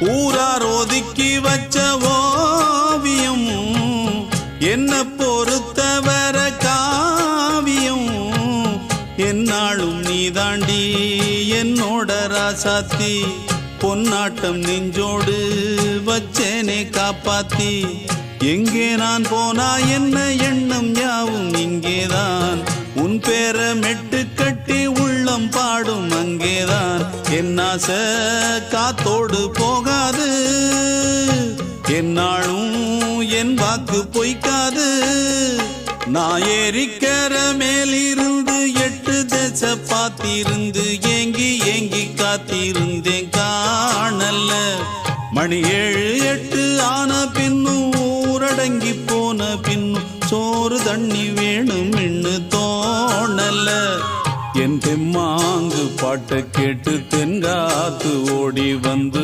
ஊரார் ஒதுக்கி வச்ச ஓவியம் என்ன பொறுத்தவர காவியம் என்னாலும் நீதாண்டி என்னோட ராசாத்தி பொன்னாட்டம் நெஞ்சோடு வச்சேனே காப்பாத்தி எங்கே நான் போனா என்ன எண்ணம் யாவும் இங்கேதான் உன் பேர மெட்டு கட்டி உள்ளம் பாடும் அங்கேதான் என் ஆசை காத்தோடு போகாது என்னாலும் என் வாக்கு பொய்க்காது நான் ஏறிக்கிற மேலிருந்து 8 தேச பார்த்திருந்து ஏங்கி ஏங்கி காத்திருந்தேன் காணல மணி 7 8 ஆன பின்னும் ஊரடங்கி போன பின்னும் சோறு தண்ணி வேணும் இன்னு தோணல என் தெம்மாங்கு பாட்டை கேட்டு தென்காத்து ஓடி வந்து